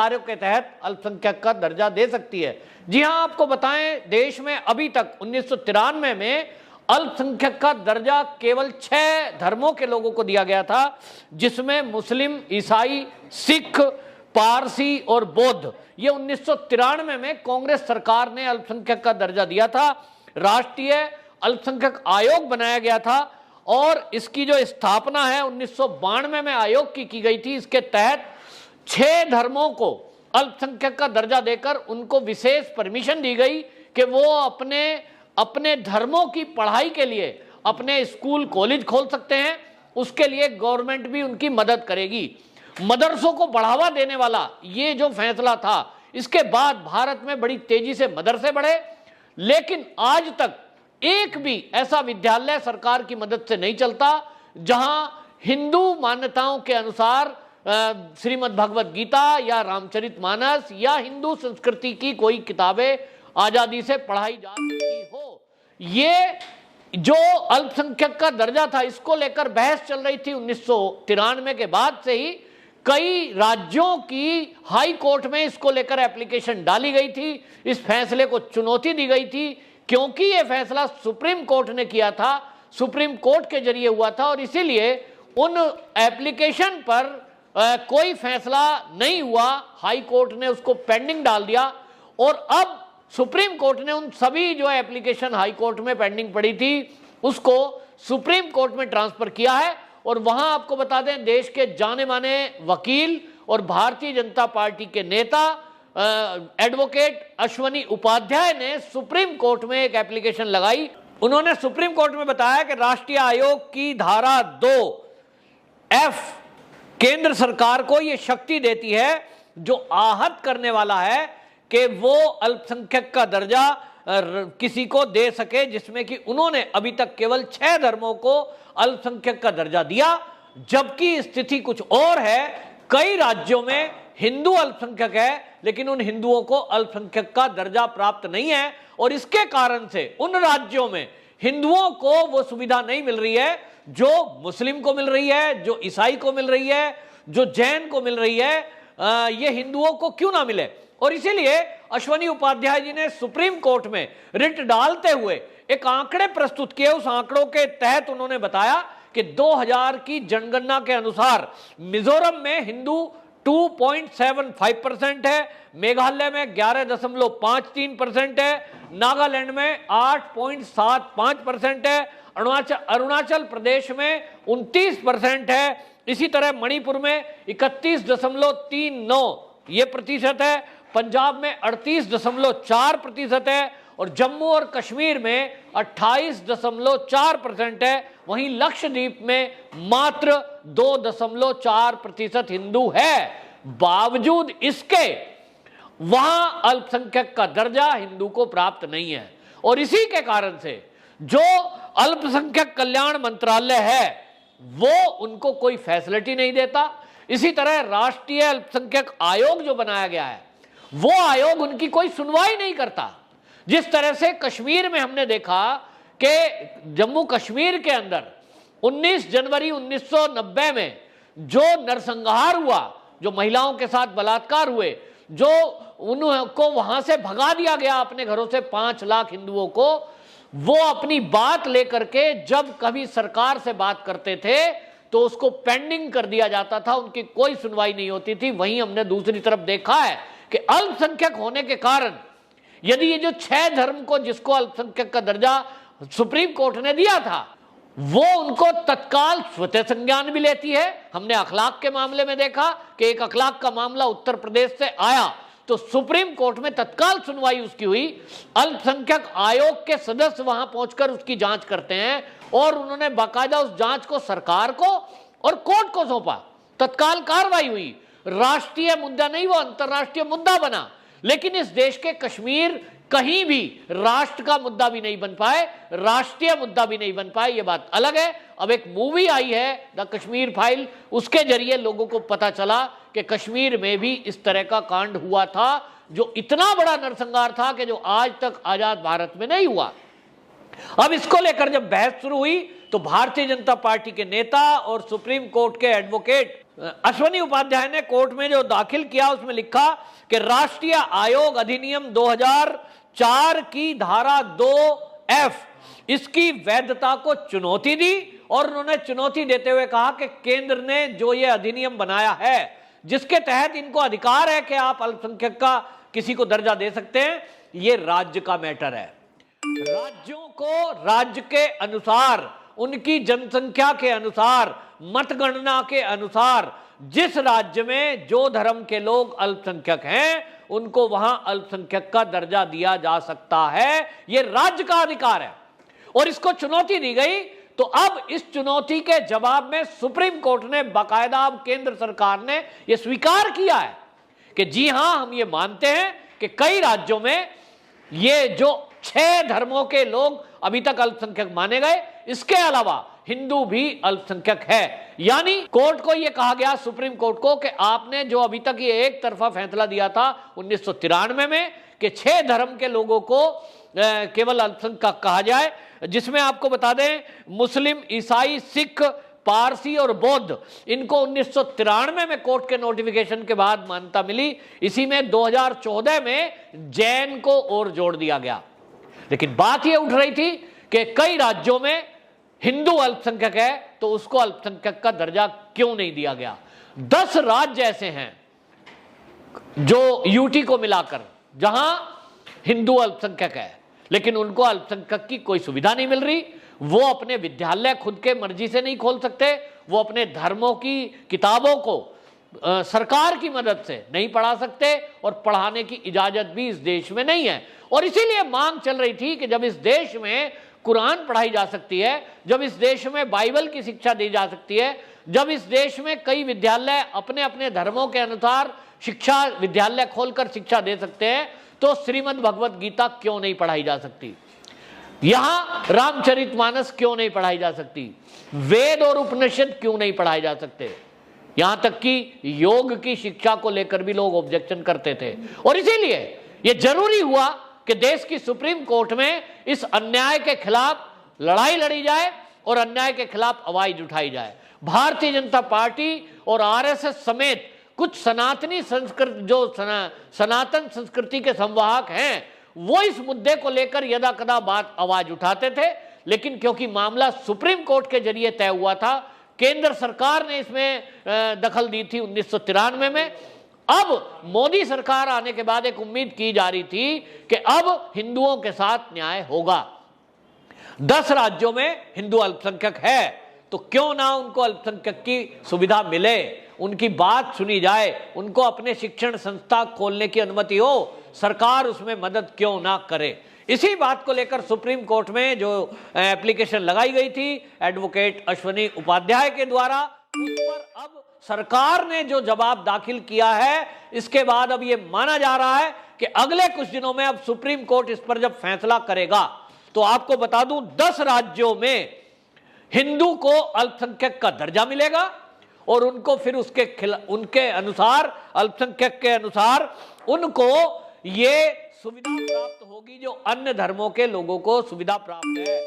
आयोग के तहत अल्पसंख्यक का दर्जा दे सकती है। जी हां, आपको बताएं, देश में अभी तक 1993 में अल्पसंख्यक का दर्जा केवल 6 धर्मों के लोगों को दिया गया था, जिसमें मुस्लिम, ईसाई, सिख, पारसी और बौद्ध। ये 1993 में कांग्रेस सरकार ने अल्पसंख्यक का दर्जा दिया था। राष्ट्रीय अल्पसंख्यक आयोग बनाया गया था और इसकी जो स्थापना है 1992 में आयोग की गई थी। इसके तहत 6 धर्मों को अल्पसंख्यक का दर्जा देकर उनको विशेष परमिशन दी गई कि वो अपने धर्मों की पढ़ाई के लिए अपने स्कूल कॉलेज खोल सकते हैं। उसके लिए गवर्नमेंट भी उनकी मदद करेगी। मदरसों को बढ़ावा देने वाला ये जो फैसला था, इसके बाद भारत में बड़ी तेजी से मदरसे बढ़े, लेकिन आज तक एक भी ऐसा विद्यालय सरकार की मदद से नहीं चलता जहां हिंदू मान्यताओं के अनुसार श्रीमद् भगवत गीता या रामचरितमानस या हिंदू संस्कृति की कोई किताबें आजादी से पढ़ाई जा सकती हो। ये जो अल्पसंख्यक का दर्जा था, इसको लेकर बहस चल रही थी 1993 के बाद से ही। कई राज्यों की हाई कोर्ट में इसको लेकर एप्लीकेशन डाली गई थी। इस फैसले को चुनौती दी गई थी क्योंकि यह फैसला सुप्रीम कोर्ट ने किया था, सुप्रीम कोर्ट के जरिए हुआ था और इसीलिए उन एप्लीकेशन पर कोई फैसला नहीं हुआ। हाई कोर्ट ने उसको पेंडिंग डाल दिया और अब सुप्रीम कोर्ट ने उन सभी जो एप्लीकेशन हाई कोर्ट में पेंडिंग पड़ी थी उसको सुप्रीम कोर्ट में ट्रांसफर किया है। और वहां आपको बता दें, देश के जाने माने वकील और भारतीय जनता पार्टी के नेता एडवोकेट अश्वनी उपाध्याय ने सुप्रीम कोर्ट में एक एप्लीकेशन लगाई। उन्होंने सुप्रीम कोर्ट में बताया कि राष्ट्रीय आयोग की धारा 2F केंद्र सरकार को यह शक्ति देती है जो आहत करने वाला है कि वो अल्पसंख्यक का दर्जा किसी को दे सके, जिसमें कि उन्होंने अभी तक केवल 6 धर्मों को अल्पसंख्यक का दर्जा दिया, जबकि स्थिति कुछ और है। कई राज्यों में हिंदू अल्पसंख्यक है लेकिन उन हिंदुओं को अल्पसंख्यक का दर्जा प्राप्त नहीं है और इसके कारण से उन राज्यों में हिंदुओं को वो सुविधा नहीं मिल रही है जो मुस्लिम को मिल रही है, जो ईसाई को मिल रही है, जो जैन को मिल रही है। ये हिंदुओं को क्यों ना मिले? और इसीलिए अश्वनी उपाध्याय जी ने सुप्रीम कोर्ट में रिट डालते हुए एक आंकड़े प्रस्तुत किए। उस आंकड़ों के तहत उन्होंने बताया कि 2000 की जनगणना के अनुसार मिजोरम में हिंदू 2.75% है, मेघालय में 11.53% है, नागालैंड में 8.75% है, अरुणाचल प्रदेश में 29% है, इसी तरह मणिपुर में 31.39 ये प्रतिशत है, पंजाब में 38.4% है और जम्मू और कश्मीर में 28.4% है। वहीं लक्षद्वीप में मात्र 2.4% हिंदू है। बावजूद इसके वहां अल्पसंख्यक का दर्जा हिंदू को प्राप्त नहीं है और इसी के कारण से जो अल्पसंख्यक कल्याण मंत्रालय है वो उनको कोई फैसिलिटी नहीं देता। इसी तरह राष्ट्रीय अल्पसंख्यक आयोग जो बनाया गया है वो आयोग उनकी कोई सुनवाई नहीं करता। जिस तरह से कश्मीर में हमने देखा कि जम्मू कश्मीर के अंदर 19 जनवरी 1990 में जो नरसंहार हुआ, जो महिलाओं के साथ बलात्कार हुए, जो उनको वहां से भगा दिया गया अपने घरों से 5 लाख हिंदुओं को, वो अपनी बात लेकर के जब कभी सरकार से बात करते थे तो उसको पेंडिंग कर दिया जाता था, उनकी कोई सुनवाई नहीं होती थी। वहीं हमने दूसरी तरफ देखा है कि अल्पसंख्यक होने के कारण यदि ये जो 6 धर्म को जिसको अल्पसंख्यक का दर्जा सुप्रीम कोर्ट ने दिया था वो उनको तत्काल स्वतः संज्ञान भी लेती है। हमने अखलाक के मामले में देखा कि एक अखलाक का मामला उत्तर प्रदेश से आया तो सुप्रीम कोर्ट में तत्काल सुनवाई उसकी हुई। अल्पसंख्यक आयोग के सदस्य वहां पहुंचकर उसकी जांच करते हैं और उन्होंने बाकायदा उस जांच को सरकार को और कोर्ट को सौंपा, तत्काल कार्रवाई हुई। राष्ट्रीय मुद्दा नहीं, वो अंतरराष्ट्रीय मुद्दा बना। लेकिन इस देश के कश्मीर कहीं भी राष्ट्र का मुद्दा भी नहीं बन पाए, राष्ट्रीय मुद्दा भी नहीं बन पाए, ये बात अलग है। अब एक मूवी आई है द कश्मीर फाइल, उसके जरिए लोगों को पता चला कि कश्मीर में भी इस तरह का कांड हुआ था जो इतना बड़ा नरसंहार था कि जो आज तक आजाद भारत में नहीं हुआ। अब इसको लेकर जब बहस शुरू हुई तो भारतीय जनता पार्टी के नेता और सुप्रीम कोर्ट के एडवोकेट अश्वनी उपाध्याय ने कोर्ट में जो दाखिल किया उसमें लिखा कि राष्ट्रीय आयोग अधिनियम 2004 की धारा 2F इसकी वैधता को चुनौती दी और उन्होंने चुनौती देते हुए कहा कि केंद्र ने जो ये अधिनियम बनाया है जिसके तहत इनको अधिकार है कि आप अल्पसंख्यक का किसी को दर्जा दे सकते हैं, ये राज्य का मैटर है। राज्यों को राज्य के अनुसार, उनकी जनसंख्या के अनुसार, मतगणना के अनुसार जिस राज्य में जो धर्म के लोग अल्पसंख्यक हैं उनको वहां अल्पसंख्यक का दर्जा दिया जा सकता है। यह राज्य का अधिकार है और इसको चुनौती दी गई। तो अब इस चुनौती के जवाब में सुप्रीम कोर्ट ने बाकायदा अब केंद्र सरकार ने यह स्वीकार किया है कि जी हां, हम ये मानते हैं कि कई राज्यों में ये जो 6 धर्मों के लोग अभी तक अल्पसंख्यक माने गए, इसके अलावा हिंदू भी अल्पसंख्यक है। यानी कोर्ट को यह कहा गया, सुप्रीम कोर्ट को, कि आपने जो अभी तक ये एक तरफा फैसला दिया था 1993 में कि 6 धर्म के लोगों को केवल अल्पसंख्यक कहा जाए, जिसमें आपको बता दें मुस्लिम, ईसाई, सिख, पारसी और बौद्ध, इनको 1993 में कोर्ट के नोटिफिकेशन के बाद मान्यता मिली। इसी में 2014 में जैन को और जोड़ दिया गया। लेकिन बात यह उठ रही थी कि कई राज्यों में हिंदू अल्पसंख्यक है तो उसको अल्पसंख्यक का दर्जा क्यों नहीं दिया गया। 10 राज्य ऐसे हैं जो यूटी को मिलाकर जहां हिंदू अल्पसंख्यक है लेकिन उनको अल्पसंख्यक की कोई सुविधा नहीं मिल रही। वो अपने विद्यालय खुद के मर्जी से नहीं खोल सकते, वो अपने धर्मों की किताबों को सरकार की मदद से नहीं पढ़ा सकते और पढ़ाने की इजाजत भी इस देश में नहीं है। और इसीलिए मांग चल रही थी कि जब इस देश में कुरान पढ़ाई जा सकती है, जब इस देश में बाइबल की शिक्षा दी जा सकती है, जब इस देश में कई विद्यालय अपने अपने धर्मों के अनुसार शिक्षा विद्यालय खोलकर शिक्षा दे सकते हैं, तो श्रीमद् भगवत गीता क्यों नहीं पढ़ाई जा सकती? यहां रामचरितमानस क्यों नहीं पढ़ाई जा सकती? वेद और उपनिषद क्यों नहीं पढ़ाए जा सकते? यहां तक कि योग की शिक्षा को लेकर भी लोग ऑब्जेक्शन करते थे। और इसीलिए यह जरूरी हुआ कि देश की सुप्रीम कोर्ट में इस अन्याय के खिलाफ लड़ाई लड़ी जाए और अन्याय के खिलाफ आवाज उठाई जाए। भारतीय जनता पार्टी और आरएसएस समेत कुछ सनातनी संस्कृति, जो सनातन संस्कृति के संवाहक हैं, वो इस मुद्दे को लेकर यदा कदा बात आवाज उठाते थे। लेकिन क्योंकि मामला सुप्रीम कोर्ट के जरिए तय हुआ था, केंद्र सरकार ने इसमें दखल दी थी 1993 में, अब मोदी सरकार आने के बाद एक उम्मीद की जा रही थी कि अब हिंदुओं के साथ न्याय होगा। 10 राज्यों में हिंदू अल्पसंख्यक है तो क्यों ना उनको अल्पसंख्यक की सुविधा मिले, उनकी बात सुनी जाए, उनको अपने शिक्षण संस्था खोलने की अनुमति हो, सरकार उसमें मदद क्यों ना करे। इसी बात को लेकर सुप्रीम कोर्ट में जो एप्लीकेशन लगाई गई थी एडवोकेट अश्वनी उपाध्याय के द्वारा, उस पर अब सरकार ने जो जवाब दाखिल किया है, इसके बाद अब यह माना जा रहा है कि अगले कुछ दिनों में अब सुप्रीम कोर्ट इस पर जब फैसला करेगा तो आपको बता दूं 10 राज्यों में हिंदू को अल्पसंख्यक का दर्जा मिलेगा और उनको फिर उनके अनुसार, अल्पसंख्यक के अनुसार उनको ये सुविधा प्राप्त होगी जो अन्य धर्मों के लोगों को सुविधा प्राप्त है।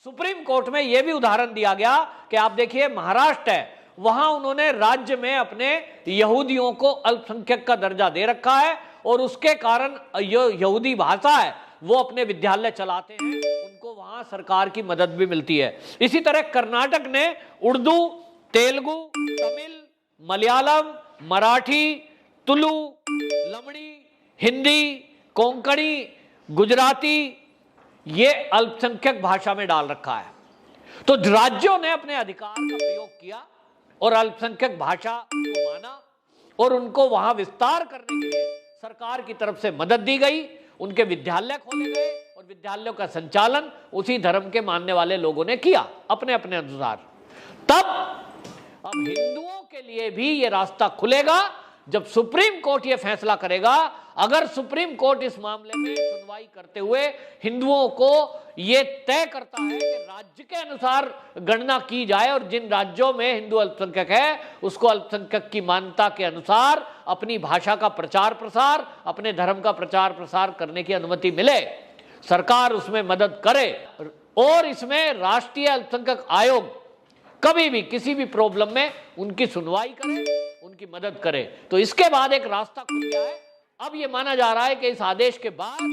सुप्रीम कोर्ट में यह भी उदाहरण दिया गया कि आप देखिए महाराष्ट्र है, वहां उन्होंने राज्य में अपने यहूदियों को अल्पसंख्यक का दर्जा दे रखा है और उसके कारण यहूदी भाषा है वो अपने विद्यालय चलाते हैं, उनको वहां सरकार की मदद भी मिलती है। इसी तरह कर्नाटक ने उर्दू, तेलुगु, तमिल, मलयालम, मराठी, तुलु, लमड़ी, हिंदी, कोंकणी, गुजराती ये अल्पसंख्यक भाषा में डाल रखा है। तो राज्यों ने अपने अधिकार का प्रयोग किया और अल्पसंख्यक भाषा को माना और उनको वहां विस्तार करने के लिए सरकार की तरफ से मदद दी गई, उनके विद्यालय खोले गए और विद्यालयों का संचालन उसी धर्म के मानने वाले लोगों ने किया अपने अपने अनुसार। तब अब हिंदुओं के लिए भी यह रास्ता खुलेगा जब सुप्रीम कोर्ट यह फैसला करेगा। अगर सुप्रीम कोर्ट इस मामले में सुनवाई करते हुए हिंदुओं को यह तय करता है कि राज्य के अनुसार गणना की जाए और जिन राज्यों में हिंदू अल्पसंख्यक है उसको अल्पसंख्यक की मान्यता के अनुसार अपनी भाषा का प्रचार प्रसार, अपने धर्म का प्रचार प्रसार करने की अनुमति मिले, सरकार उसमें मदद करे और इसमें राष्ट्रीय अल्पसंख्यक आयोग कभी भी किसी भी प्रॉब्लम में उनकी सुनवाई करे। उनकी मदद करे। तो इसके बाद एक रास्ता खुल गया है। अब ये माना जा रहा है कि इस आदेश के बाद